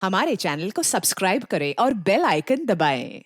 हमारे चैनल को सब्सक्राइब करें और बेल आइकन दबाएं।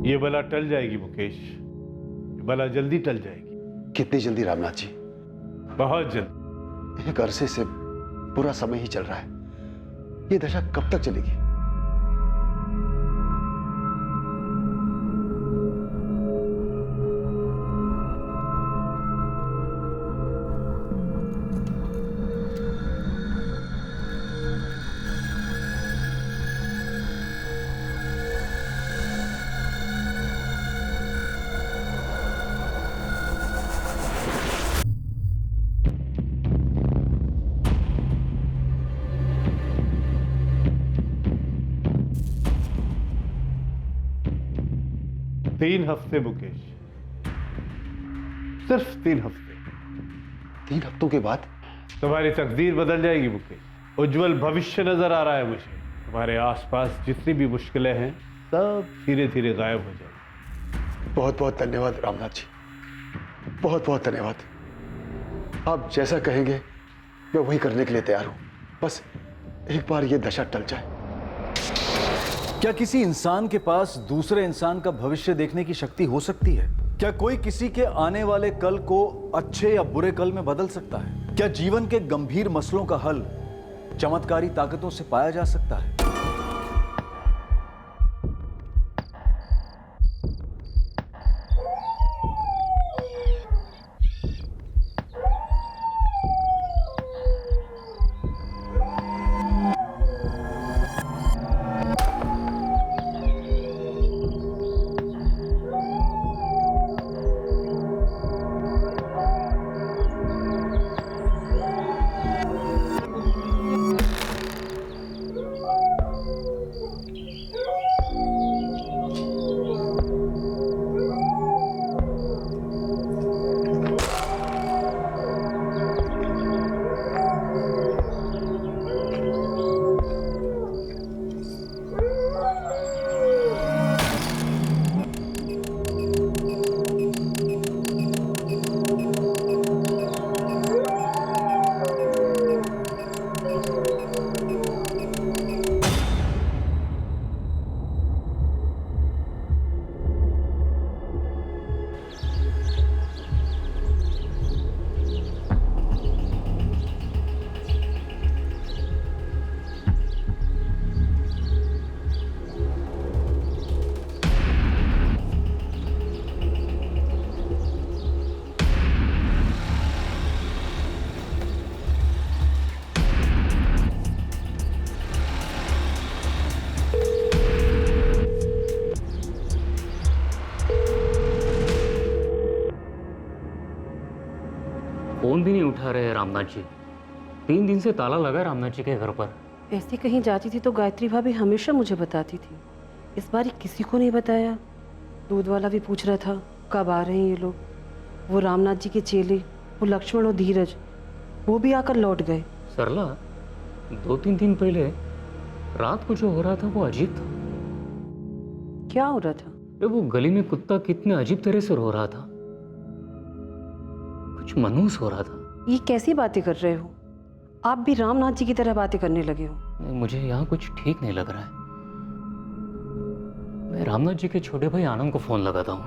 ये बला टल जाएगी मुकेश, ये बला जल्दी टल जाएगी। कितनी जल्दी रामनाथ जी? बहुत जल्दी। एक अरसे से पूरा समय ही चल रहा है, ये दशा कब तक चलेगी? तीन हफ्ते मुकेश, सिर्फ 3 हफ्ते। 3 हफ्तों के बाद तुम्हारी तकदीर बदल जाएगी मुकेश। उज्जवल भविष्य नजर आ रहा है मुझे। तुम्हारे आसपास जितनी भी मुश्किलें हैं सब धीरे धीरे गायब हो जाएंगी। बहुत बहुत धन्यवाद रामनाथ जी, बहुत बहुत धन्यवाद। आप जैसा कहेंगे मैं वही करने के लिए तैयार हूं। बस एक बार ये दशा टल जाए। क्या किसी इंसान के पास दूसरे इंसान का भविष्य देखने की शक्ति हो सकती है? क्या कोई किसी के आने वाले कल को अच्छे या बुरे कल में बदल सकता है? क्या जीवन के गंभीर मसलों का हल चमत्कारी ताकतों से पाया जा सकता है? फोन भी नहीं उठा रहे रामनाथ जी। 3 दिन से ताला लगा है रामनाथ जी के घर पर। ऐसे कहीं जाती थी तो गायत्री भाभी हमेशा मुझे बताती थी। इस बार किसी को नहीं बताया। दूध वाला भी पूछ रहा था कब आ रहे हैं ये लोग। वो रामनाथ जी के चेले, वो लक्ष्मण और धीरज, वो भी आकर लौट गए। सरला, 2-3 दिन पहले रात को जो हो रहा था वो अजीब था। क्या हो रहा था? वो गली में कुत्ता कितने अजीब तरह से रो रहा था, कुछ मनहूस हो रहा था। ये कैसी बातें कर रहे हो? आप भी रामनाथ जी की तरह बातें करने लगे हो। मुझे यहाँ कुछ ठीक नहीं लग रहा है। मैं रामनाथ जी के छोटे भाई आनंद को फोन लगाता हूँ।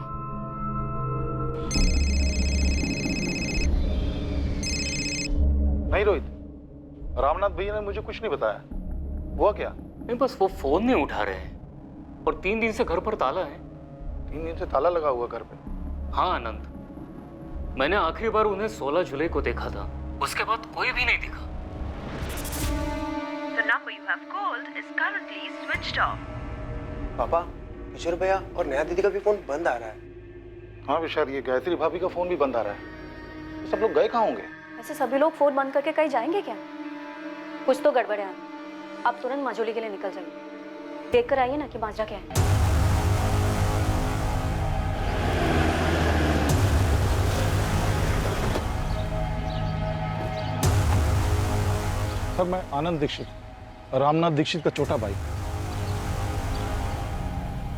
नहीं रोहित, रामनाथ भैया ने मुझे कुछ नहीं बताया। हुआ क्या? नहीं, बस वो फोन नहीं उठा रहे हैं और 3 दिन से घर पर ताला है। 3 दिन से ताला लगा हुआ घर पे? हाँ आनंद, मैंने आखिरी बार उन्हें 16 जुलाई को देखा था, उसके बाद कोई भी नहीं दिखा। The number you have called is currently switched off. पापा, किशोर भैया और नेहा दीदी का भी फोन बंद आ रहा है। हाँ विशाल, ये गायत्री भाभी का फोन भी बंद आ रहा है। तो सब लोग गए कहाँ होंगे? ऐसे सभी लोग फोन बंद करके कहीं जाएंगे क्या? कुछ तो गड़बड़ है। आप तुरंत मजोली के लिए निकल जाइए। देख कर आइए ना कि माजरा क्या है। सर, मैं आनंद दीक्षित, रामनाथ दीक्षित का छोटा भाई।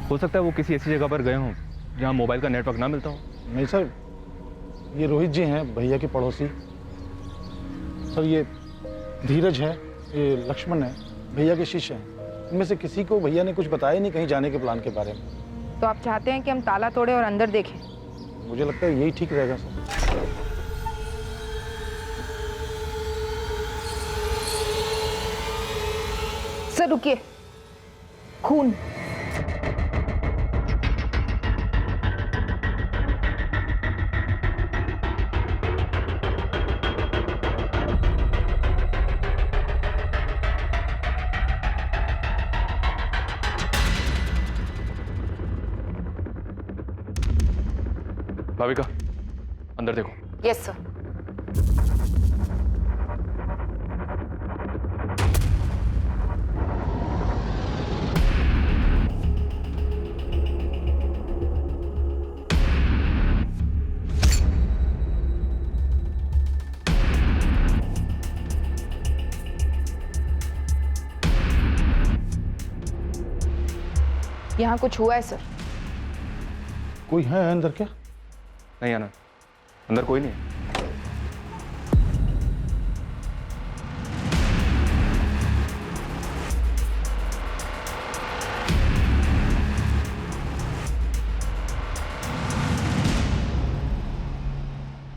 हो सकता है वो किसी ऐसी जगह पर गए हों जहां मोबाइल का नेटवर्क ना मिलता हो। नहीं सर, ये रोहित जी हैं, भैया के पड़ोसी। सर, ये धीरज है, ये लक्ष्मण है, भैया के शिष्य हैं। इनमें से किसी को भैया ने कुछ बताया नहीं कहीं जाने के प्लान के बारे में। तो आप चाहते हैं कि हम ताला तोड़े और अंदर देखें? मुझे लगता है यही ठीक रहेगा सर। सर रुकिए, खून। भाविका, अंदर देखो। Yes sir. यहाँ कुछ हुआ है सर? कोई है अंदर क्या? नहीं आनंद, अंदर कोई नहीं है।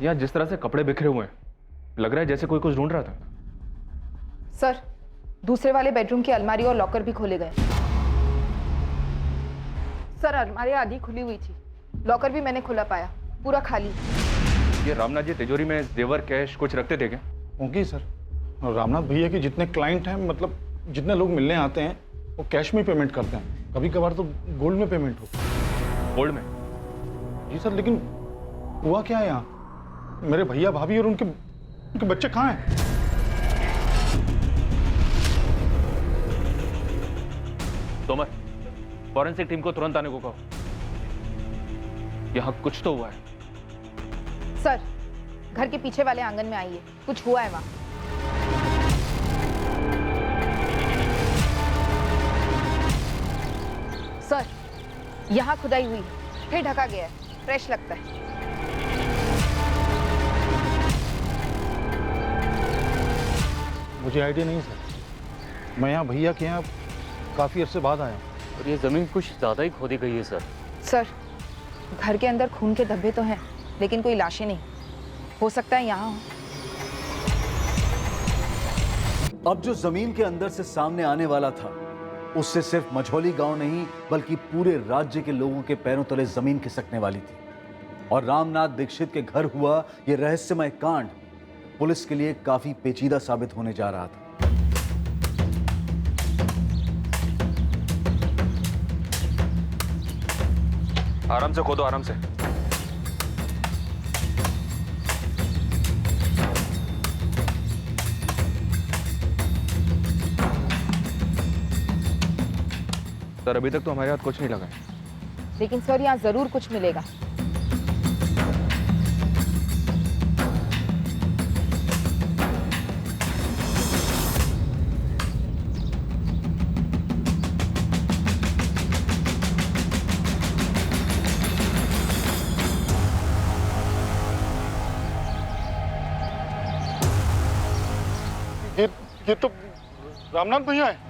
यहाँ जिस तरह से कपड़े बिखरे हुए हैं, लग रहा है जैसे कोई कुछ ढूंढ रहा था। सर, दूसरे वाले बेडरूम की अलमारी और लॉकर भी खोले गए। सर, अलमारी आधी खुली हुई थी, लॉकर भी मैंने खुला पाया, पूरा खाली। ये रामनाथ जी तिजोरी में जेवर कैश कुछ रखते थे क्या? होंगे सर। और रामनाथ भैया के जितने क्लाइंट हैं, मतलब जितने लोग मिलने आते हैं, वो कैश में पेमेंट करते हैं। कभी कभार तो गोल्ड में पेमेंट होती है। गोल्ड में? जी सर, लेकिन हुआ क्या है यहाँ? मेरे भैया भाभी और उनके बच्चे कहाँ हैं? तोमर, फॉरेंसिक टीम को तुरंत आने को कहो। यहाँ कुछ तो हुआ है। सर, घर के पीछे वाले आंगन में आइए, कुछ हुआ है वहां। सर, यहाँ खुदाई हुई है, फिर ढका गया है, फ्रेश लगता है। मुझे आइडिया नहीं सर। मैं यहाँ भैया के यहाँ काफ़ी अरसे बाद आया हूँ। और ये जमीन कुछ ज्यादा ही खोदी गई है सर। सर, घर के अंदर खून के धब्बे तो हैं, लेकिन कोई लाशें नहीं। हो सकता है यहाँ हो। अब जो जमीन के अंदर से सामने आने वाला था, उससे सिर्फ मझौली गांव नहीं बल्कि पूरे राज्य के लोगों के पैरों तले जमीन खिसकने वाली थी। और रामनाथ दीक्षित के घर हुआ यह रहस्यमय कांड पुलिस के लिए काफी पेचीदा साबित होने जा रहा था। आराम से खोदो, आराम से। सर, अभी तक तो हमारे हाथ कुछ नहीं लगा है। लेकिन सर, यहाँ जरूर कुछ मिलेगा। ये तो रामनाथ भैया है।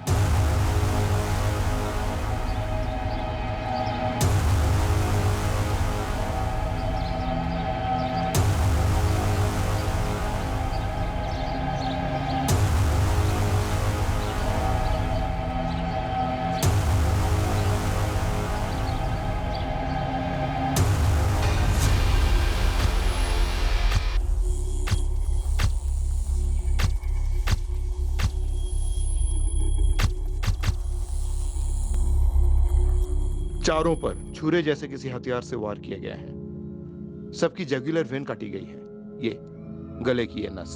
चारों पर छुरे जैसे किसी हथियार से वार किया गया है। सबकी जुगुलर वेन काटी गई है, ये गले की ये नस।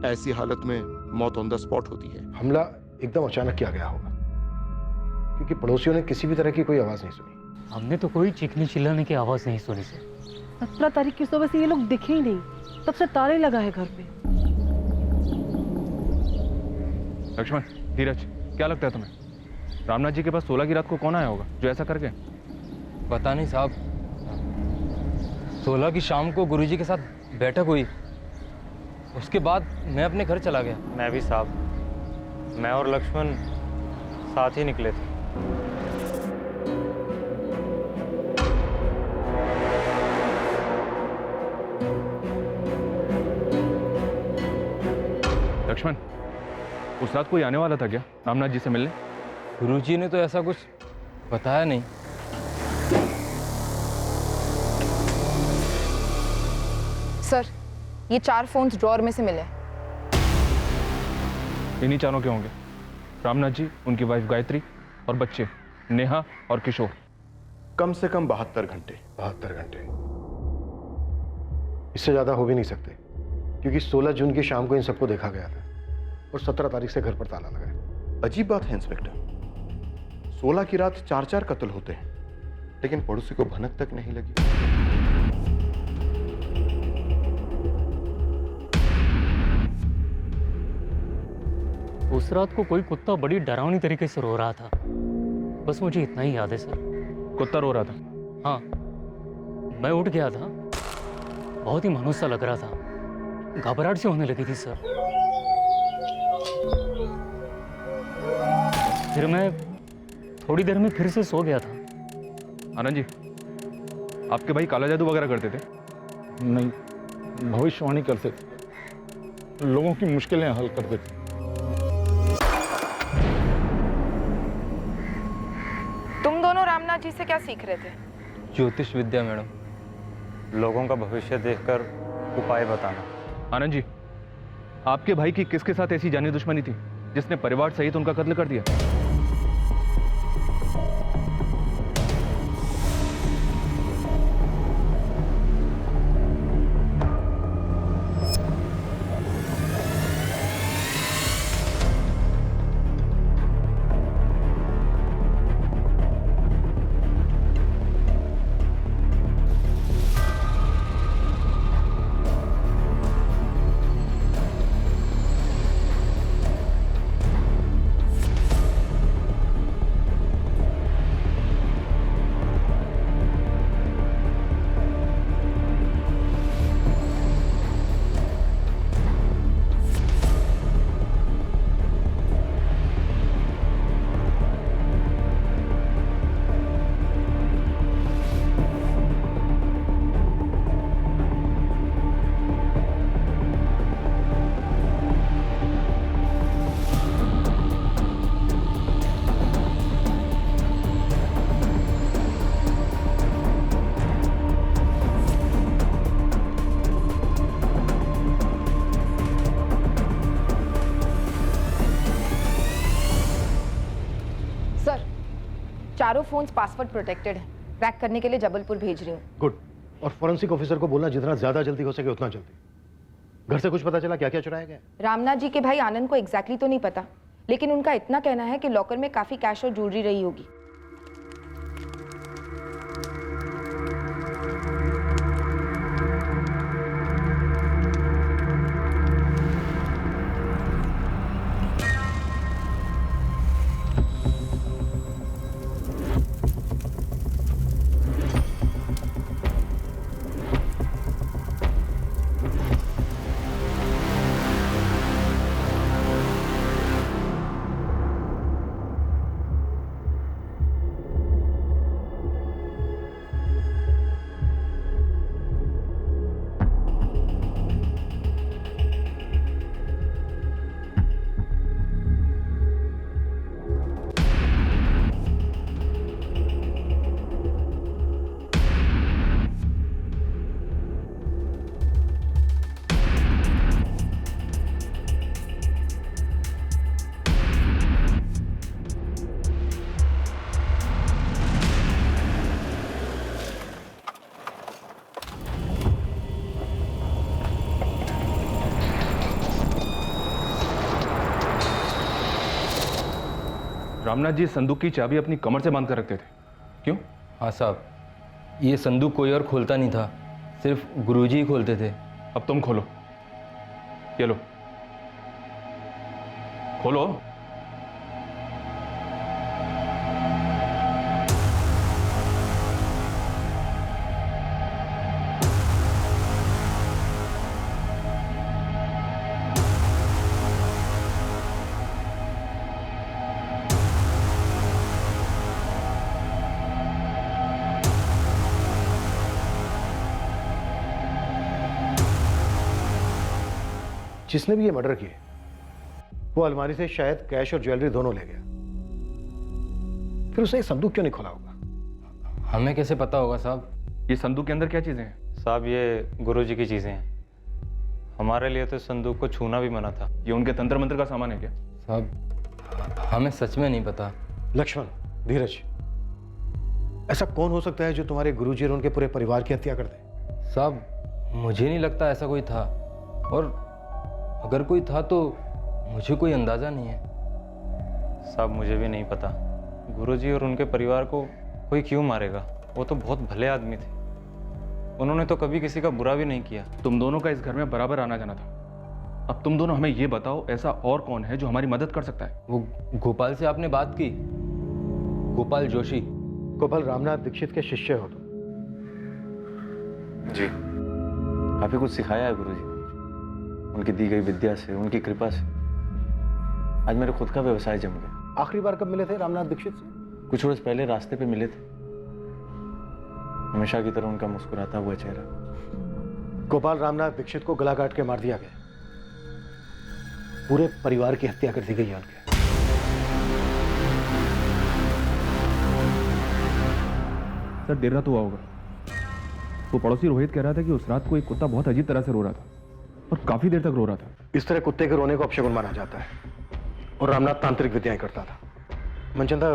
ऐसी हालत में मौत ऑन द स्पॉट होती है। हमला एकदम अचानक किया गया होगा, क्योंकि पड़ोसियों ने किसी भी तरह की कोई आवाज नहीं सुनी। हमने तो कोई चीखने चिल्लाने की आवाज नहीं सुनी सर। 17 तारीख की सुबह से ये लोग दिखे ही नहीं, तब से ताले लगा है घर पे। लक्ष्मण, धीरज, क्या लगता है तुम्हें रामनाथ जी के पास 16 की रात को कौन आया होगा जो ऐसा करके? पता नहीं साहब, 16 की शाम को गुरुजी के साथ बैठक हुई, उसके बाद मैं अपने घर चला गया। मैं भी साहब, मैं और लक्ष्मण साथ ही निकले थे। लक्ष्मण, उस रात कोई आने वाला था क्या रामनाथ जी से मिलने? गुरुजी ने तो ऐसा कुछ बताया नहीं। सर, ये 4 फोन्स ड्रॉअर में से मिले। इन्हीं चारों के होंगे, रामनाथ जी, उनकी वाइफ गायत्री और बच्चे नेहा और किशोर। कम से कम 72 घंटे। 72 घंटे, इससे ज्यादा हो भी नहीं सकते, क्योंकि 16 जून की शाम को इन सबको देखा गया था और 17 तारीख से घर पर ताला लगा है। अजीब बात है इंस्पेक्टर, 16 की रात 4-4 कत्ल होते हैं, लेकिन पड़ोसी को भनक तक नहीं लगी। उस रात को कोई कुत्ता बड़ी डरावनी तरीके से रो रहा था, बस मुझे इतना ही याद है सर। कुत्ता रो रहा था? हाँ, मैं उठ गया था, बहुत ही मनुष्य सा लग रहा था, घबराहट सी होने लगी थी सर। फिर मैं थोड़ी देर में फिर से सो गया था। आनंद जी, आपके भाई काला जादू वगैरह करते थे? नहीं, भविष्यवाणी करते थे, लोगों की मुश्किलें हल करते थे। तुम दोनों रामनाथ जी से क्या सीख रहे थे? ज्योतिष विद्या मैडम। लोगों का भविष्य देखकर उपाय बताना। आनंद जी, आपके भाई की किसके साथ ऐसी जानी दुश्मनी थी जिसने परिवार सहित उनका कत्ल कर दिया? चारों फोन्स पासवर्ड प्रोटेक्टेड हैं। ट्रैक करने के लिए जबलपुर भेज रही हूँ। गुड। और फॉरेंसिक ऑफिसर को बोलना जितना ज्यादा जल्दी हो सके उतना जल्दी। घर से कुछ पता चला क्या क्या चुराया गया? रामनाथ जी के भाई आनंद को एग्जैक्टली तो नहीं पता, लेकिन उनका इतना कहना है कि लॉकर में काफी कैश और ज्वेलरी रही होगी। रामनाथ जी संदूक की चाबी अपनी कमर से बांध कर रखते थे, क्यों? हाँ साहब, ये संदूक कोई और खोलता नहीं था, सिर्फ गुरुजी ही खोलते थे। अब तुम खोलो, ये लो, खोलो। जिसने भी ये मर्डर किए वो अलमारी से शायद कैश और ज्वेलरी दोनों ले गया, फिर उसने एक संदूक क्यों नहीं खोला होगा? हमें कैसे पता होगा साहब? ये संदूक के अंदर क्या चीजें हैं? साहब ये गुरुजी की चीज़ें हैं, हमारे लिए तो संदूक को छूना भी मना था। ये उनके तंत्र मंत्र का सामान है क्या? साहब हमें सच में नहीं पता। लक्ष्मण, धीरज, ऐसा कौन हो सकता है जो तुम्हारे गुरुजी और उनके पूरे परिवार की हत्या कर दे? साहब मुझे नहीं लगता ऐसा कोई था, और अगर कोई था तो मुझे कोई अंदाज़ा नहीं है। साहब मुझे भी नहीं पता, गुरुजी और उनके परिवार को कोई क्यों मारेगा? वो तो बहुत भले आदमी थे, उन्होंने तो कभी किसी का बुरा भी नहीं किया। तुम दोनों का इस घर में बराबर आना जाना था। अब तुम दोनों हमें ये बताओ, ऐसा और कौन है जो हमारी मदद कर सकता है? वो गोपाल से आपने बात की? गोपाल जोशी। गोपाल रामनाथ दीक्षित के शिष्य हो तुम? जी, काफी कुछ सिखाया है गुरुजी, उनकी दी गई विद्या से, उनकी कृपा से आज मेरे खुद का व्यवसाय जम गया। आखिरी बार कब मिले थे रामनाथ दीक्षित से? कुछ रोज पहले रास्ते पे मिले थे, हमेशा की तरह उनका मुस्कुराता हुआ चेहरा। गोपाल रामनाथ दीक्षित को गला काट के मार दिया गया, पूरे परिवार की हत्या कर दी गई है उनके। सर देर रात हुआ होगा, वो पड़ोसी रोहित कह रहा था कि उस रात को एक कुत्ता बहुत अजीब तरह से रो रहा था और काफी देर तक रो रहा था। इस तरह कुत्ते के रोने को अपशगुन माना जाता है, और रामनाथ तांत्रिक विद्याएं करता था। मनचंदा,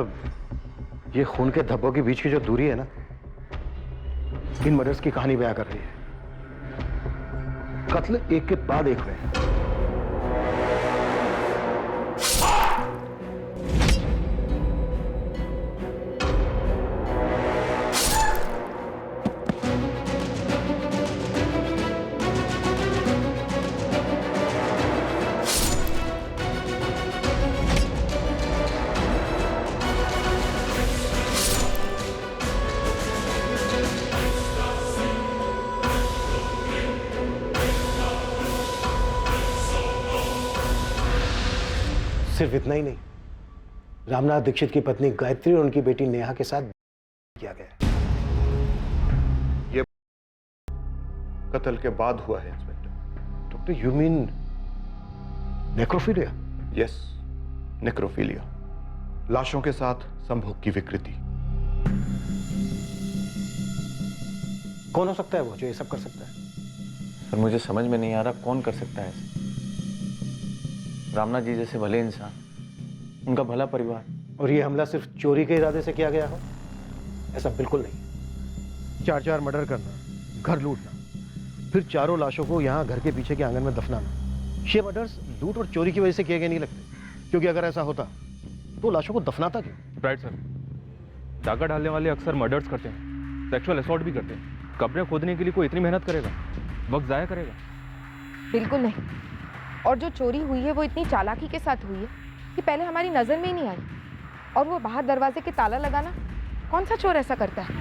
ये खून के धब्बों के बीच की जो दूरी है ना, इन मर्डर्स की कहानी बयां कर रही है। कत्ल एक के बाद एक हुए। सिर्फ इतना ही नहीं, रामनाथ दीक्षित की पत्नी गायत्री और उनकी बेटी नेहा के साथ किया गया। ये कत्ल के बाद हुआ है inspector. Doctor, you mean necrophilia? Yes, necrophilia, लाशों के साथ संभोग की विकृति। कौन हो सकता है वो जो ये सब कर सकता है? सर मुझे समझ में नहीं आ रहा कौन कर सकता है ऐसे। रामनाथ जी जैसे भले इंसान, उनका भला परिवार, और ये हमला सिर्फ चोरी के इरादे से किया गया हो? ऐसा बिल्कुल नहीं। 4-4 मर्डर करना, घर लूटना, फिर चारों लाशों को यहाँ घर के पीछे के आंगन में दफनाना, ये मर्डर्स लूट और चोरी की वजह से किए गए नहीं लगते। क्योंकि अगर ऐसा होता तो लाशों को दफनाता क्यों? राइट सर, डाका डालने वाले अक्सर मर्डर्स करते हैं, सेक्सुअल असॉल्ट भी करते हैं। कब्रें खोदने के लिए कोई इतनी मेहनत करेगा, वक्त जाया करेगा? बिल्कुल नहीं। और जो चोरी हुई है वो इतनी चालाकी के साथ हुई है कि पहले हमारी नज़र में ही नहीं आई। और वो बाहर दरवाजे के ताला लगाना, कौन सा चोर ऐसा करता है?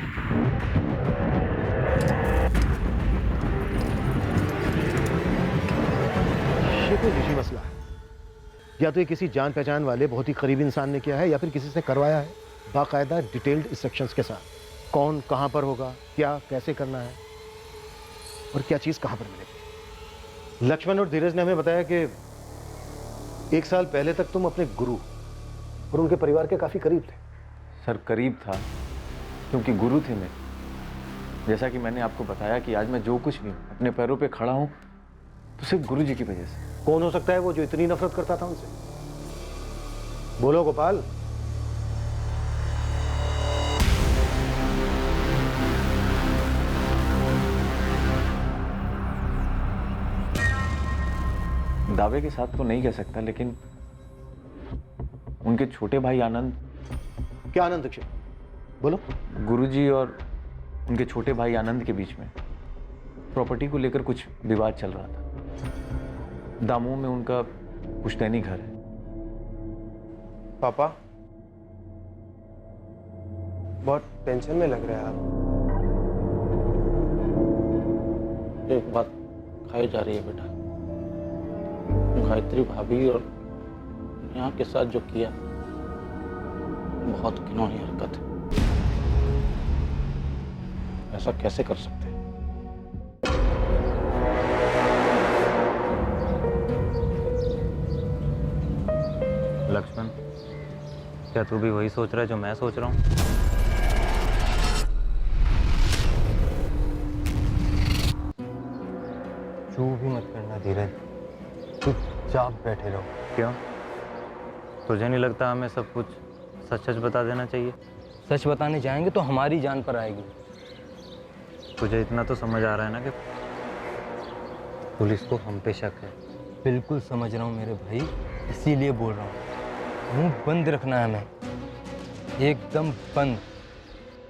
ये कोई निजी मसला है, या तो ये किसी जान पहचान वाले बहुत ही करीबी इंसान ने किया है, या फिर किसी से करवाया है बाकायदा डिटेल्ड इंस्ट्रक्शंस के साथ। कौन कहां पर होगा, क्या कैसे करना है, और क्या चीज कहां पर मिलेगी। लक्ष्मण और धीरज ने हमें बताया कि 1 साल पहले तक तुम अपने गुरु और उनके परिवार के काफी करीब थे। सर करीब था क्योंकि गुरु थे मेरे। जैसा कि मैंने आपको बताया कि आज मैं जो कुछ भी हूं, अपने पैरों पे खड़ा हूं, तो सिर्फ गुरु जी की वजह से। कौन हो सकता है वो जो इतनी नफरत करता था उनसे? बोलो गोपाल। दावे के साथ तो नहीं कह सकता, लेकिन उनके छोटे भाई आनंद। क्या आनंद दीक्षित? बोलो। गुरुजी और उनके छोटे भाई आनंद के बीच में प्रॉपर्टी को लेकर कुछ विवाद चल रहा था। दामोह में उनका पुश्तैनी घर है। पापा बहुत टेंशन में लग रहे हैं आप। एक बात खाई जा रही है बेटा, गायत्री भाभी और यहाँ के साथ जो किया बहुत घिनौनी हरकत है। ऐसा कैसे कर सकते हैं? लक्ष्मण, क्या तू भी वही सोच रहा है जो मैं सोच रहा हूँ? चू भी मत करना धीरज, चुपचाप बैठे रहो। क्यों? तुझे नहीं लगता हमें सब कुछ सच सच बता देना चाहिए? सच बताने जाएंगे तो हमारी जान पर आएगी। तुझे इतना तो समझ आ रहा है ना कि पुलिस को हम पे शक है। बिल्कुल समझ रहा हूँ मेरे भाई, इसीलिए बोल रहा हूँ, मुंह बंद रखना है हमें, एकदम बंद।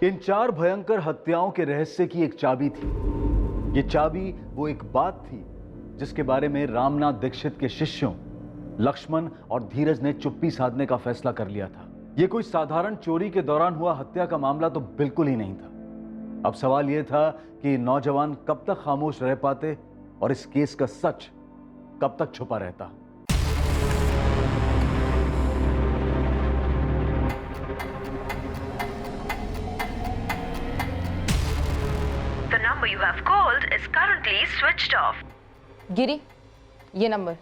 इन 4 भयंकर हत्याओं के रहस्य की एक चाबी थी। ये चाबी वो एक बात थी जिसके बारे में रामनाथ दीक्षित के शिष्यों लक्ष्मण और धीरज ने चुप्पी साधने का फैसला कर लिया था। ये कोई साधारण चोरी के दौरान हुआ हत्या का मामला तो बिल्कुल ही नहीं था। अब सवाल यह था कि नौजवान कब तक खामोश रह पाते और इस केस का सच कब तक छुपा रहता। The number you have called is currently switched off. गिरी, ये नंबर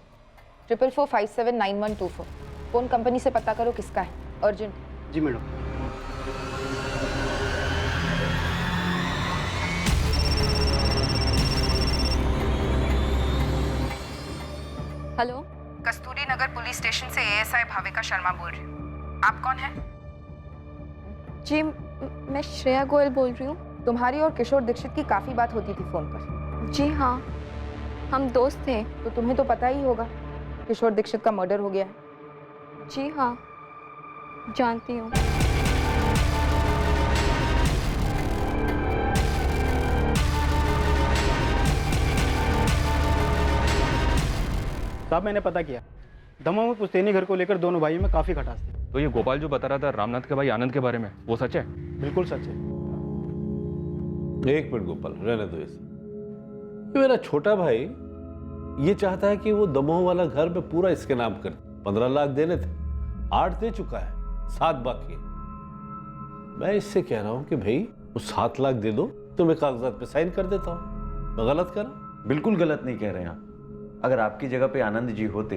44579124 फोन कंपनी से पता करो किसका है, अर्जेंट। जी मैडम। हेलो, कस्तूरी नगर पुलिस स्टेशन से एएसआई भाविका शर्मा बोल रही हूँ। आप कौन हैं? जी मैं श्रेया गोयल बोल रही हूँ। तुम्हारी और किशोर दीक्षित की काफी बात होती थी फोन पर। जी हाँ, हम दोस्त थे। तो तुम्हें तो पता ही होगा किशोर दीक्षित का मर्डर हो गया है। जी हाँ, जानती हूँ। साहब मैंने पता किया, दमोह में पुश्तैनी घर को लेकर दोनों भाइयों में काफी खटास थी। तो ये गोपाल जो बता रहा था रामनाथ के भाई आनंद के बारे में, वो सच है? बिल्कुल सच है। एक मिनट गोपाल, रहने दो इसे। ये मेरा छोटा भाई ये चाहता है कि वो दमोह वाला घर पे पूरा इसके नाम कर। 15 लाख देने थे, 8 दे चुका है, 7 बाकी है। मैं इससे कह रहा हूं कि भाई वो 7 लाख दे दो तो मैं कागजात पे साइन कर देता हूं। मैं गलत कर रहा हूं? बिल्कुल गलत नहीं कह रहे हैं आप। अगर आपकी जगह पे आनंद जी होते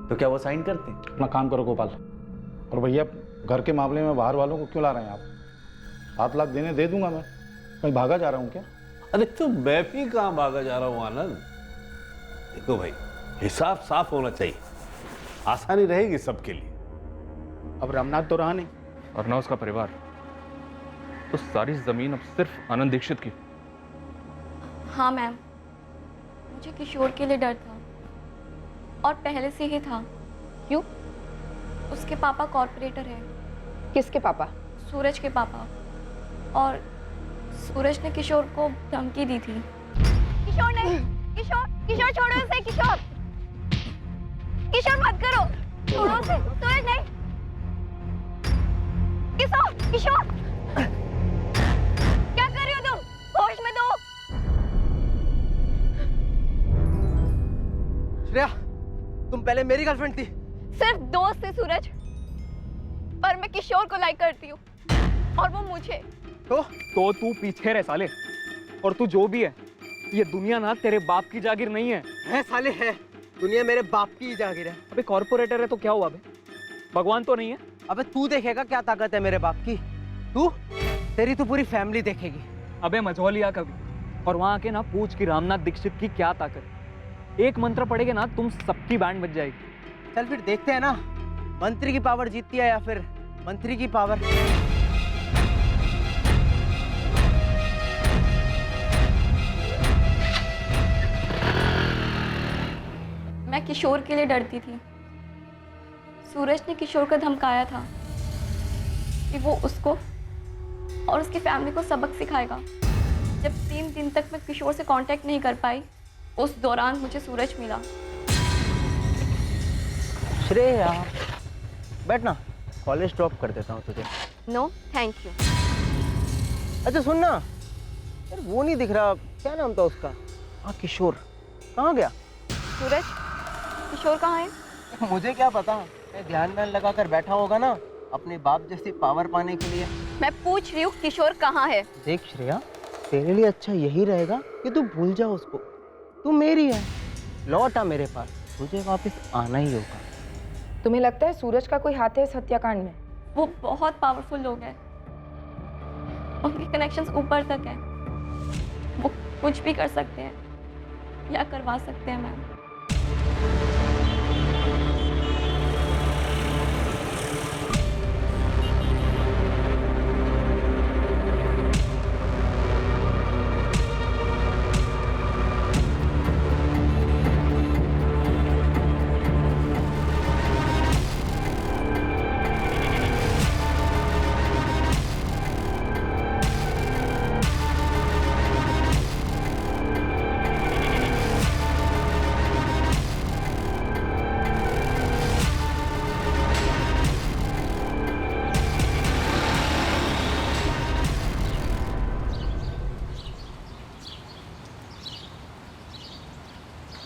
तो क्या वो साइन करते? अपना काम करो गोपाल। और भैया घर के मामले में बाहर वालों को क्यों ला रहे हैं आप? 7 लाख देने दे दूंगा मैं, कहीं भागा जा रहा हूँ क्या? अरे तो मैं भी कहां भागा जा रहा हूं आनंद। देखो भाई, हिसाब साफ होना चाहिए, आसानी रहेगी सबके लिए। अब रामनाथ तो रहा नहीं और ना उसका परिवार, तो सारी जमीन अब सिर्फ आनंद दीक्षित की। हाँ मैम, मुझे किशोर के लिए डर था और पहले से ही था। क्यों? उसके पापा कॉर्पोरेटर है। किसके पापा? सूरज के पापा। और सूरज ने किशोर को धमकी दी थी। किशोर नहीं, किशोर, किशोर छोड़ो उसे, किशोर, किशोर मत करो, छोड़ो उसे, सूरज नहीं, किशोर, किशोर, क्या कर रही हो तुम? होश में दो। श्रेया, तुम पहले मेरी गर्लफ्रेंड थी। सिर्फ दोस्त थे सूरज, पर मैं किशोर को लाइक करती हूँ और वो मुझे। तो तू पीछे रह साले, और तू जो भी है, ये दुनिया ना तेरे बाप की जागीर नहीं है। है साले है, दुनिया मेरे बाप की जागीर है। अबे कॉर्पोरेटर है तो क्या हुआ बे? भगवान तो नहीं है। अबे तू देखेगा क्या ताकत है मेरे बाप की। तू, तेरी तो पूरी फैमिली देखेगी। अबे मझौलिया कभी, और वहां आके ना पूछ कि रामनाथ दीक्षित की क्या ताकत है। एक मंत्र पढ़ेगे ना, तुम सबकी बैंड बज जाएगी। चल फिर देखते हैं ना, मंत्री की पावर जीतती है या फिर मंत्री की पावर। मैं किशोर के लिए डरती थी। सूरज ने किशोर को धमकाया था कि वो उसको और उसकी फैमिली को सबक सिखाएगा। जब 3 दिन तक मैं किशोर से कांटेक्ट नहीं कर पाई, उस दौरान मुझे सूरज मिला। श्रेया, बैठ ना, कॉलेज ड्रॉप कर देता हूँ तुझे। No thank you. अच्छा सुन ना, यार वो नहीं दिख रहा, क्या नाम था उसका? हाँ किशोर, कहाँ गया? सूरज, किशोर कहाँ है? मुझे क्या पता, ध्यान में लगा कर बैठा होगा ना अपने बाप जैसी पावर पाने के लिए। मैं पूछ रही हूँ किशोर कहाँ है? देख श्रेया, तेरे लिए अच्छा यही रहेगा कि तू भूल जा उसको। तू मेरी है, लौट आ मेरे पास, तुझे वापस आना ही होगा। तुम्हें लगता है सूरज का कोई हाथ है इस हत्याकांड में? वो बहुत पावरफुल लोग हैं, उनके कनेक्शंस ऊपर तक हैं। वो कुछ भी कर सकते हैं या करवा सकते हैं मैम।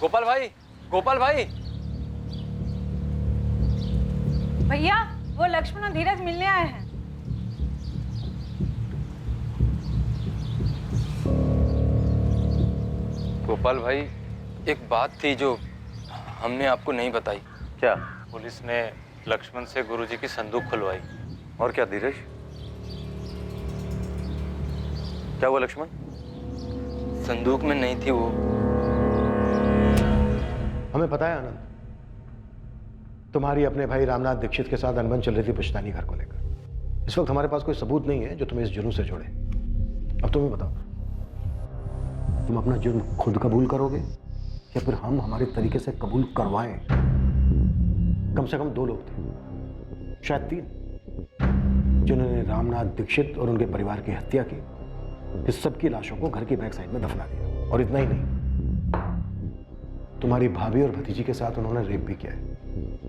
गोपाल भाई, गोपाल भाई। भैया, वो लक्ष्मण और धीरज मिलने आए हैं। गोपाल भाई, एक बात थी जो हमने आपको नहीं बताई। क्या? पुलिस ने लक्ष्मण से गुरुजी की संदूक खुलवाई। और क्या धीरज? क्या हुआ लक्ष्मण? संदूक में नहीं थी वो। हमें पता है आनंद, तुम्हारी अपने भाई रामनाथ दीक्षित के साथ अनबन चल रही थी पुश्तैनी घर को लेकर। इस वक्त हमारे पास कोई सबूत नहीं है जो तुम्हें इस जुर्म से जोड़े। अब तुम ही बताओ, तुम अपना जुर्म खुद कबूल करोगे या फिर हम हमारे तरीके से कबूल करवाएं? कम से कम 2 लोग थे, शायद 3, जिन्होंने रामनाथ दीक्षित और उनके परिवार की हत्या की। इस सब की लाशों को घर की बैक साइड में दफना दिया। और इतना ही नहीं, तुम्हारी भाभी और भतीजी के साथ उन्होंने रेप भी किया है।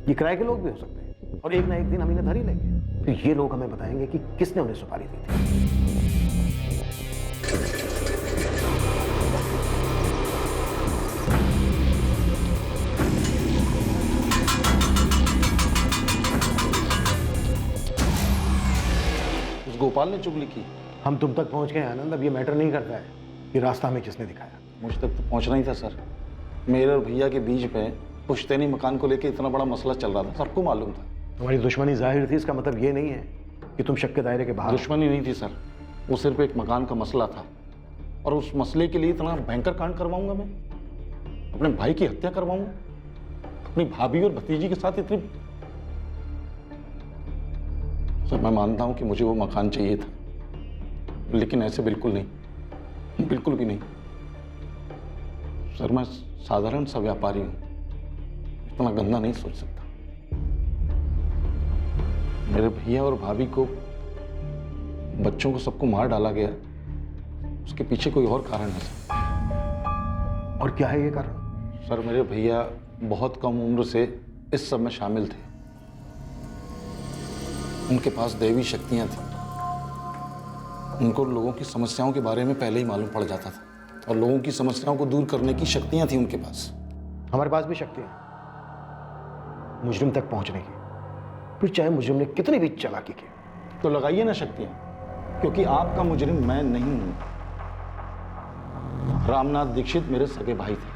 ये किराए के लोग भी हो सकते हैं और एक ना एक दिन हम इन्हें धर ही लेंगे। फिर ये लोग हमें बताएंगे कि किसने उन्हें सुपारी दी थी। उस गोपाल ने चुगली की। हम तुम तक पहुंच गए आनंद, अब ये मैटर नहीं करता है कि रास्ता हमें किसने दिखाया। मुझ तक तो पहुंचना ही था सर। मेरे और भैया के बीच में पुश्तैनी मकान को लेकर इतना बड़ा मसला चल रहा था, सबको मालूम था। तुम्हारी दुश्मनी जाहिर थी, इसका मतलब ये नहीं है कि तुम शक के दायरे के बाहर। दुश्मनी नहीं थी सर, वो सिर्फ एक मकान का मसला था। और उस मसले के लिए इतना भयंकर कांड करवाऊंगा मैं? अपने भाई की हत्या करवाऊंगा? अपनी भाभी और भतीजी के साथ इतनी? सर मैं मानता हूं कि मुझे वो मकान चाहिए था, लेकिन ऐसे बिल्कुल नहीं, बिल्कुल भी नहीं। सर मैं साधारण सा व्यापारी हूं, इतना गंदा नहीं सोच सकता। मेरे भैया और भाभी को, बच्चों को, सबको मार डाला गया, उसके पीछे कोई और कारण है सर। और क्या है ये कारण? सर मेरे भैया बहुत कम उम्र से इस सब में शामिल थे। उनके पास दैवी शक्तियां थी। उनको लोगों की समस्याओं के बारे में पहले ही मालूम पड़ जाता था और लोगों की समस्याओं को दूर करने की शक्तियां थी उनके पास। हमारे पास भी शक्तियां, मुजरिम तक पहुंचने की, फिर चाहे मुजरिम ने कितनी भी चालाकी की। तो लगाइए ना शक्तियां, क्योंकि आपका मुजरिम मैं नहीं हूं। रामनाथ दीक्षित मेरे सगे भाई थे।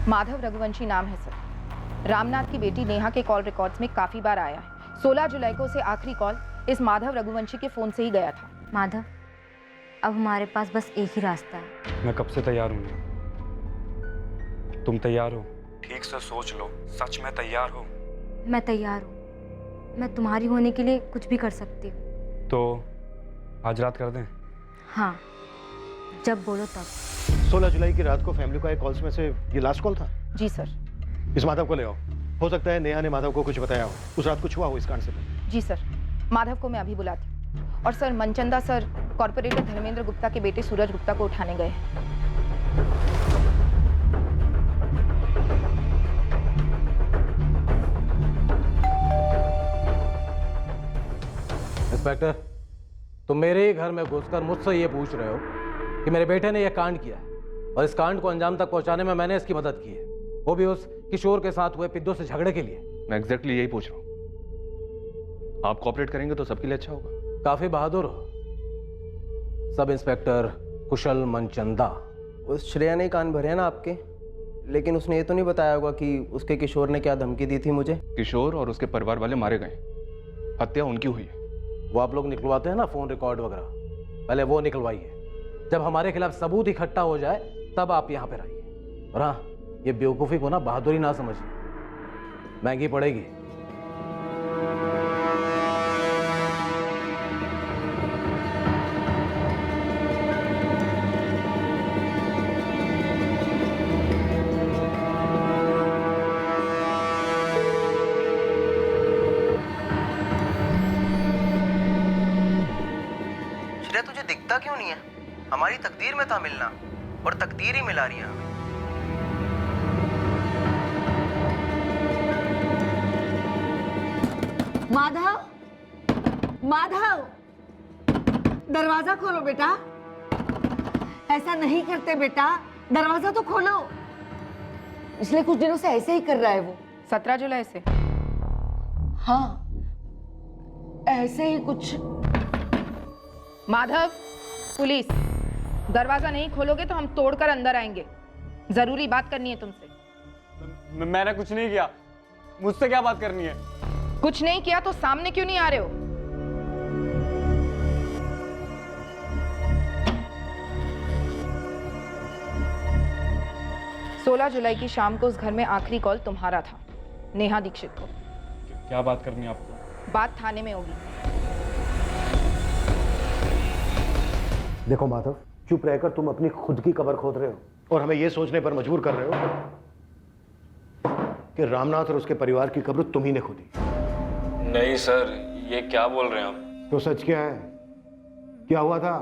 माधव रघुवंशी नाम है सर। रामनाथ की बेटी नेहा के कॉल रिकॉर्ड्स में काफी बार आया है। 16 जुलाई को उसे आखिरी कॉल इस माधव रघुवंशी के फोन से ही गया था। माधव, अब हमारे पास बस एक ही रास्ता है। मैं कब से तैयार हूँ। तुम तैयार हो? ठीक से सोच लो, सच में तैयार हो? मैं तैयार हूँ। मैं तुम्हारी होने के लिए कुछ भी कर सकती हूँ। तो आज रात कर दें? हाँ, जब बोलो तब। 16 जुलाई की रात को फैमिली का एक कॉल्स में से ये लास्ट कॉल था? जी सर। इस माधव को ले आओ। हो सकता है नेहा ने माधव को कुछ बताया हो, उस रात कुछ हुआ हो इस कांड से पहले। जी सर, माधव को मैं अभी बुलाती हूँ। और sir, Manchanda sir corporator Dharmendra Gupta के बेटे सूरज गुप्ता को उठाने गए हैं। इंस्पेक्टर, तुम मेरे ही घर में घुसकर मुझसे ये पूछ रहे हो कि मेरे बेटे ने यह कांड किया है, और इस कांड को अंजाम तक पहुंचाने में मैंने इसकी मदद की है, वो भी उस किशोर के साथ हुए पिद्दू से झगड़े के लिए। मैं एग्जैक्टली यही पूछ रहा हूँ। आप कोऑपरेट करेंगे तो सबके लिए अच्छा होगा। काफी बहादुर हो सब इंस्पेक्टर कुशल मनचंदा। उस श्रेया ने कान भरे हैं ना आपके, लेकिन उसने ये तो नहीं बताया होगा कि उसके किशोर ने क्या धमकी दी थी मुझे। किशोर और उसके परिवार वाले मारे गए, हत्या उनकी हुई है। वो आप लोग निकलवाते हैं ना फोन रिकॉर्ड वगैरह, पहले वो निकलवाइए। जब हमारे खिलाफ सबूत इकट्ठा हो जाए तब आप यहाँ पर आइए। और हाँ, ये बेवकूफ़ी को ना बहादुरी ना समझिए, महंगी पड़ेगी। श्रेया, तुझे दिखता क्यों नहीं है? हमारी तकदीर में था मिलना, और तकदीर ही मिला रही है हमें। माधव, माधव, दरवाजा खोलो बेटा। ऐसा नहीं करते बेटा, दरवाजा तो खोलो। पिछले कुछ दिनों से ऐसे ही कर रहा है वो। 17 जुलाई से? हाँ, ऐसे ही कुछ। माधव, पुलिस, दरवाजा नहीं खोलोगे तो हम तोड़कर अंदर आएंगे। जरूरी बात करनी है तुमसे। मैंने कुछ नहीं किया, मुझसे क्या बात करनी है? कुछ नहीं किया तो सामने क्यों नहीं आ रहे हो? सोलह जुलाई की शाम को उस घर में आखिरी कॉल तुम्हारा था, नेहा दीक्षित को। क्या बात करनी है आपको? बात थाने में होगी। देखो माधव, चुप रहकर तुम अपनी खुद की कब्र खोद रहे हो और हमें यह सोचने पर मजबूर कर रहे हो कि रामनाथ और उसके परिवार की कब्र तुम ही ने खोदी। नहीं सर, ये क्या बोल रहे हैं आप? तो सच क्या है? क्या हुआ था?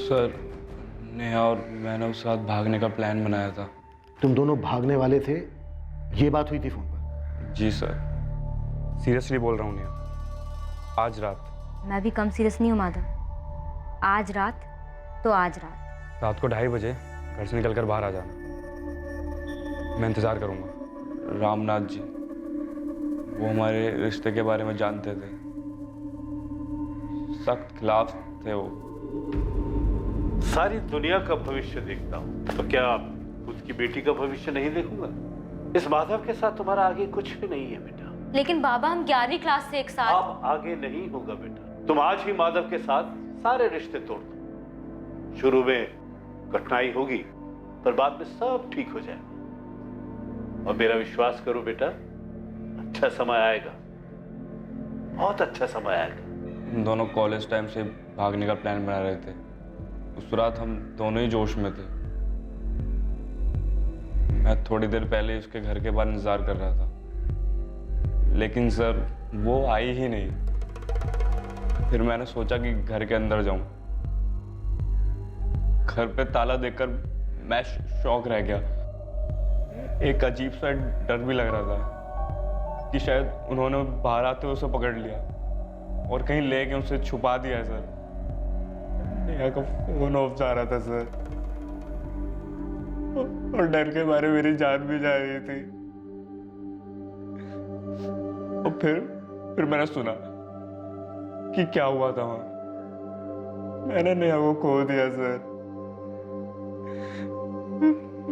सर, नेहा और मैंने उस रात भागने का प्लान बनाया था। तुम दोनों भागने वाले थे, ये बात हुई थी फोन पर? जी सर, सीरियसली बोल रहा हूँ नेहा, आज रात। मैं भी कम सीरियस नहीं हूँ माधव। आज रात तो आज रात। रात को 2:30 बजे घर से निकलकर बाहर आ जाना, मैं इंतज़ार करूँगा। रामनाथ जी, वो हमारे रिश्ते के बारे में जानते थे, सख्त खिलाफ थे वो। सारी दुनिया का भविष्य देखता हूँ, तो क्या खुद की बेटी का भविष्य नहीं देखूंगा? इस माधव के साथ तुम्हारा आगे कुछ भी नहीं है बेटा। लेकिन बाबा, हम 11वीं क्लास से एक साथ। अब आगे नहीं होगा बेटा। तुम आज ही माधव के साथ सारे रिश्ते तोड़ दो। शुरू में कठिनाई होगी, पर बाद में सब ठीक हो जाएगा। और मेरा विश्वास करो बेटा, अच्छा समय आएगा, बहुत अच्छा समय आएगा। हम दोनों कॉलेज टाइम से भागने का प्लान बना रहे थे। उस रात हम दोनों ही जोश में थे। मैं थोड़ी देर पहले उसके घर के बाहर इंतजार कर रहा था, लेकिन सर वो आई ही नहीं। फिर मैंने सोचा कि घर के अंदर जाऊं। घर पे ताला देखकर मैं शॉक रह गया। एक अजीब सा डर भी लग रहा था कि शायद उन्होंने बाहर आते हुए उसे पकड़ लिया और कहीं ले के उसे छुपा दिया है सर। नेहा का फोन ऑफ जा रहा था सर, और डर के मारे मेरी जान भी जा रही थी। और फिर मैंने सुना कि क्या हुआ था वहां। मैंने नेहा को खो दिया सर।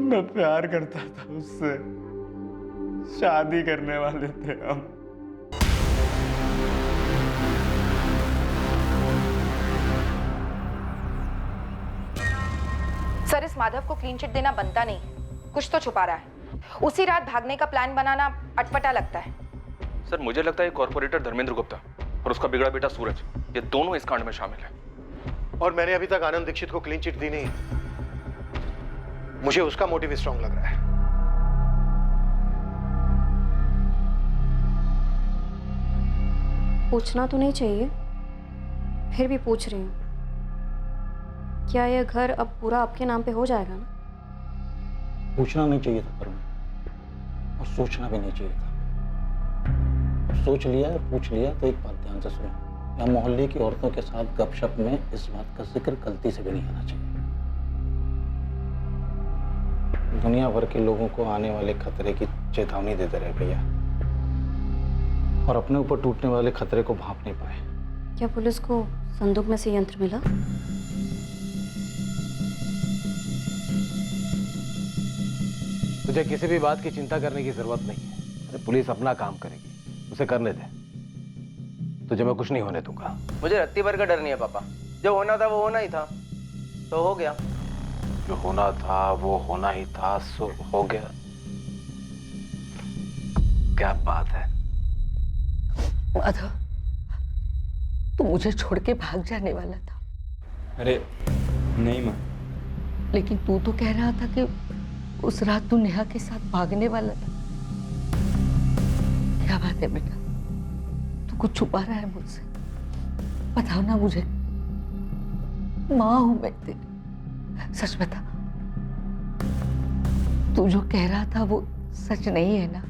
मैं प्यार करता था उससे, शादी करने वाले थे हम। सर, इस माधव को क्लीन चिट देना बनता नहीं, कुछ तो छुपा रहा है। उसी रात भागने का प्लान बनाना अटपटा लगता है। सर मुझे लगता है कॉर्पोरेटर धर्मेंद्र गुप्ता और उसका बिगड़ा बेटा सूरज, ये दोनों इस कांड में शामिल हैं। और मैंने अभी तक आनंद दीक्षित को क्लीन चिट दी नहीं। मुझे उसका मोटिव स्ट्रांग लग रहा है। पूछना तो नहीं चाहिए, फिर भी पूछ रही हूँ। क्या यह घर अब पूरा आपके नाम पे हो जाएगा ना? पूछना नहीं चाहिए था करुण, और सोचना भी नहीं चाहिए था। अब सोच लिया और पूछ लिया तो एक बात ध्यान से सुनो, यहाँ मोहल्ले की औरतों के साथ गपशप में इस बात का जिक्र गलती से भी नहीं आना चाहिए। दुनिया भर के लोगों को आने वाले खतरे की चेतावनी देते रहे भैया, और अपने ऊपर टूटने वाले खतरे को भांप नहीं पाए। क्या पुलिस को संदूक में से यंत्र मिला? तुझे किसी भी बात की चिंता करने की जरूरत नहीं है। अरे पुलिस अपना काम करेगी, उसे करने दे। तुझे मैं कुछ नहीं होने दूंगा। मुझे रत्ती भर का डर नहीं है पापा। जो होना था वो होना ही था, तो हो गया। जो होना था वो होना ही था, सो हो गया। क्या बात है? माधव, तू मुझे छोड़ के भाग जाने वाला था। अरे नहीं माँ। लेकिन तू तो कह रहा था कि उस रात तू नेहा के साथ भागने वाला था। क्या बात है बेटा? तू कुछ छुपा रहा है मुझसे? बताओ ना मुझे। माँ हूं मैं तेरी, सच बता। तू जो कह रहा था वो सच नहीं है ना?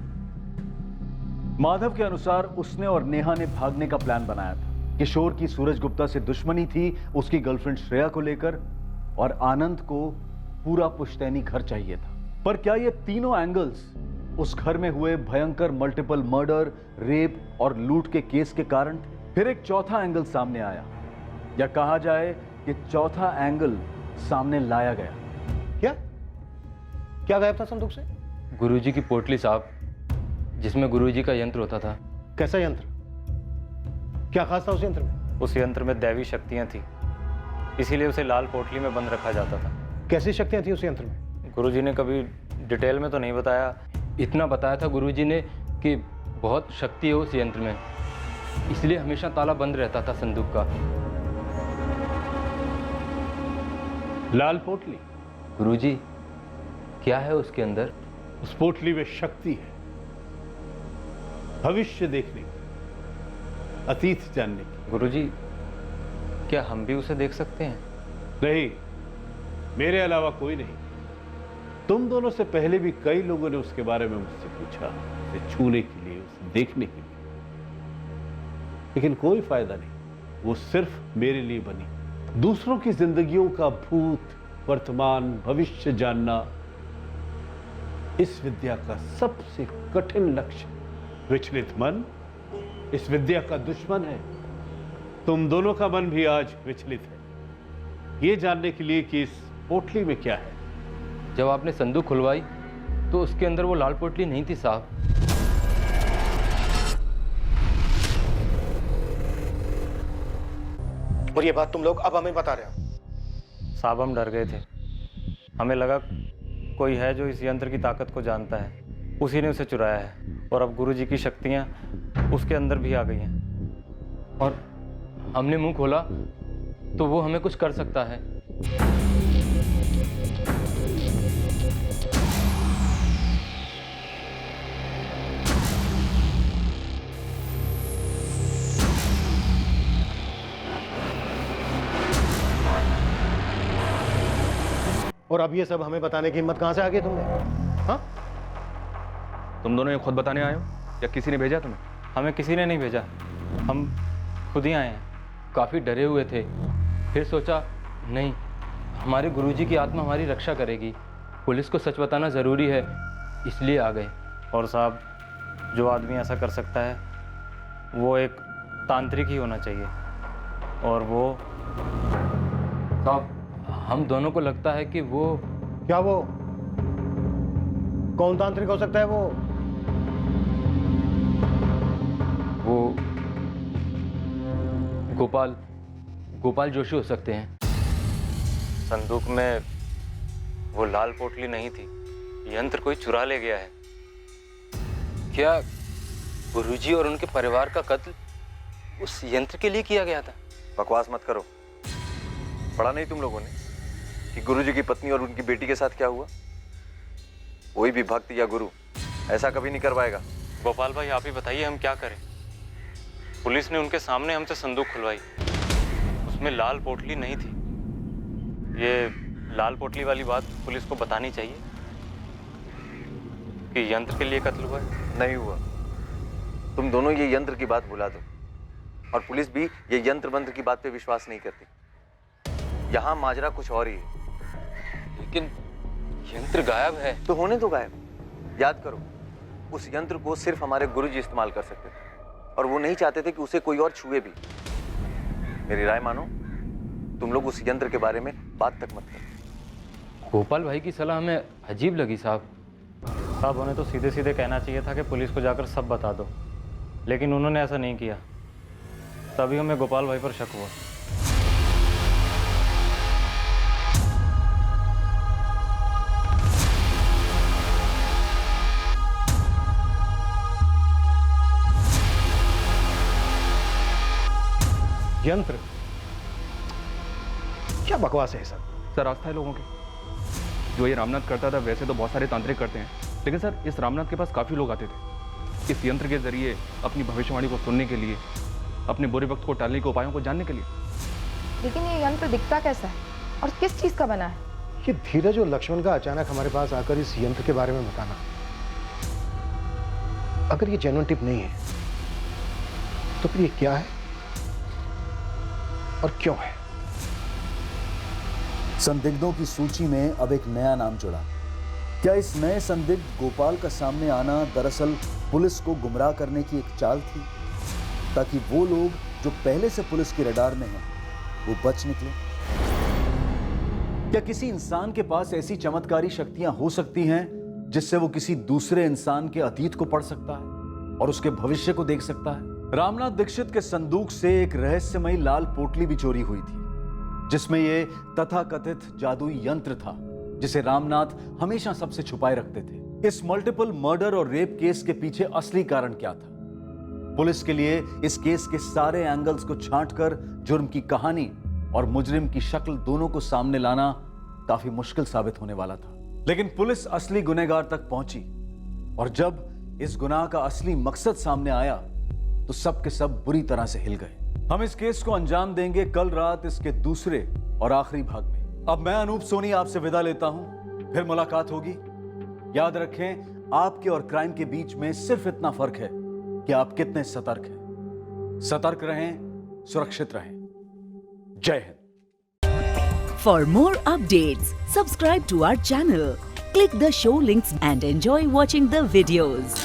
माधव के अनुसार उसने और नेहा ने भागने का प्लान बनाया था। किशोर की सूरज गुप्ता से दुश्मनी थी उसकी गर्लफ्रेंड श्रेया को लेकर, और आनंद को पूरा पुश्तैनी घर चाहिए था। पर क्या ये तीनों एंगल्स उस घर में हुए भयंकर मल्टीपल मर्डर, रेप और लूट के केस के कारण थे? फिर एक चौथा एंगल सामने आया, या कहा जाए कि चौथा एंगल सामने लाया गया। क्या गायब था संदूक से? गुरुजी की पोटली साहब, जिसमें गुरुजी का यंत्र होता था। कैसा यंत्र? क्या खास था उस यंत्र में? उस यंत्र में दैवी शक्तियां थी, इसीलिए उसे लाल पोटली में बंद रखा जाता था। कैसी शक्तियां थी उस यंत्र में? गुरुजी ने कभी डिटेल में तो नहीं बताया। इतना बताया था गुरुजी ने कि बहुत शक्ति है उस यंत्र में, इसलिए हमेशा ताला बंद रहता था संदूक का। लाल पोटली? गुरुजी, क्या है उसके अंदर? उस पोटली में शक्ति है, भविष्य देखने की, अतीत जानने की। गुरुजी, क्या हम भी उसे देख सकते हैं? नहीं, मेरे अलावा कोई नहीं। तुम दोनों से पहले भी कई लोगों ने उसके बारे में मुझसे पूछा, उसे छूने के लिए, उसे देखने के लिए, लेकिन कोई फायदा नहीं। वो सिर्फ मेरे लिए बनी। दूसरों की जिंदगियों का भूत, वर्तमान, भविष्य जानना इस विद्या का सबसे कठिन लक्ष्य। विचलित मन इस विद्या का दुश्मन है। तुम दोनों का मन भी आज विचलित है, ये जानने के लिए कि इस पोटली में क्या है। जब आपने संदूक खुलवाई तो उसके अंदर वो लाल पोटली नहीं थी साहब। और ये बात तुम लोग अब हमें बता रहे हो? साहब, हम डर गए थे। हमें लगा कोई है जो इस यंत्र की ताकत को जानता है, उसी ने उसे चुराया है, और अब गुरुजी की शक्तियां उसके अंदर भी आ गई हैं। और हमने मुंह खोला तो वो हमें कुछ कर सकता है। और अब ये सब हमें बताने की हिम्मत कहां से आ गई तुमने? हाँ? तुम दोनों ये खुद बताने आए हो या किसी ने भेजा तुम्हें? हमें किसी ने नहीं भेजा, हम खुद ही आए हैं। काफ़ी डरे हुए थे, फिर सोचा नहीं, हमारे गुरुजी की आत्मा हमारी रक्षा करेगी, पुलिस को सच बताना ज़रूरी है, इसलिए आ गए। और साहब, जो आदमी ऐसा कर सकता है वो एक तांत्रिक ही होना चाहिए, और वो साहब हम दोनों को लगता है कि वो। क्या वो? कौन तांत्रिक हो सकता है वो? वो गोपाल जोशी हो सकते हैं। संदूक में वो लाल पोटली नहीं थी, यंत्र कोई चुरा ले गया है। क्या गुरुजी और उनके परिवार का कत्ल उस यंत्र के लिए किया गया था? बकवास मत करो। पढ़ा नहीं तुम लोगों ने कि गुरुजी की पत्नी और उनकी बेटी के साथ क्या हुआ? कोई भी भक्त या गुरु ऐसा कभी नहीं करवाएगा। गोपाल भाई, आप ही बताइए हम क्या करें। पुलिस ने उनके सामने हमसे संदूक खुलवाई, उसमें लाल पोटली नहीं थी। ये लाल पोटली वाली बात पुलिस को बतानी चाहिए कि यंत्र के लिए कत्ल हुआ है। नहीं हुआ। तुम दोनों ये यंत्र की बात भुला दो, और पुलिस भी ये यंत्र मंत्र की बात पे विश्वास नहीं करती। यहाँ माजरा कुछ और ही है। लेकिन यंत्र गायब है। तो होने दो गायब। याद करो, उस यंत्र को सिर्फ हमारे गुरुजी इस्तेमाल कर सकते थे, और वो नहीं चाहते थे कि उसे कोई और छुए भी। मेरी राय मानो, तुम लोग उस यंत्र के बारे में बात तक मत करो। गोपाल भाई की सलाह हमें अजीब लगी साहब। साहब, उन्हें तो सीधे सीधे कहना चाहिए था कि पुलिस को जाकर सब बता दो, लेकिन उन्होंने ऐसा नहीं किया। तभी हमें गोपाल भाई पर शक हुआ। यंत्र? क्या बकवास है सर? सर, आस्था है लोगों की। जो ये रामनाथ करता था वैसे तो बहुत सारे तांत्रिक करते हैं, लेकिन सर इस रामनाथ के पास काफ़ी लोग आते थे इस यंत्र के जरिए अपनी भविष्यवाणी को सुनने के लिए, अपने बुरे वक्त को टालने के उपायों को जानने के लिए। लेकिन ये यंत्र दिखता कैसा है और किस चीज का बना है? ये धीरज और लक्ष्मण का अचानक हमारे पास आकर इस यंत्र के बारे में बताना, अगर ये जेन्युइन टिप नहीं है तो फिर ये क्या है और क्यों है? संदिग्धों की सूची में अब एक नया नाम जुड़ा। क्या इस नए संदिग्ध गोपाल का सामने आना दरअसल पुलिस को गुमराह करने की एक चाल थी, ताकि वो लोग जो पहले से पुलिस के रडार में हैं वो बच निकले? क्या किसी इंसान के पास ऐसी चमत्कारी शक्तियां हो सकती हैं जिससे वो किसी दूसरे इंसान के अतीत को पढ़ सकता है और उसके भविष्य को देख सकता है? रामनाथ दीक्षित के संदूक से एक रहस्यमयी लाल पोटली भी चोरी हुई थी, जिसमें ये तथाकथित जादुई यंत्र था जिसे रामनाथ हमेशा सबसे छुपाए रखते थे। इस मल्टीपल मर्डर और रेप केस के पीछे असली कारण क्या था? पुलिस के लिए इस केस के सारे एंगल्स को छांटकर जुर्म की कहानी और मुजरिम की शक्ल दोनों को सामने लाना काफी मुश्किल साबित होने वाला था। लेकिन पुलिस असली गुनहगार तक पहुंची, और जब इस गुनाह का असली मकसद सामने आया तो सब के सब बुरी तरह से हिल गए। हम इस केस को अंजाम देंगे कल रात इसके दूसरे और आखिरी भाग में। अब मैं अनूप सोनी आपसे विदा लेता हूं, फिर मुलाकात होगी। याद रखें, आपके और क्राइम के बीच में सिर्फ इतना फर्क है कि आप कितने सतर्क हैं। सतर्क रहें, सुरक्षित रहें। जय Hind. For more updates, subscribe to our channel, click the show links and enjoy watching the videos.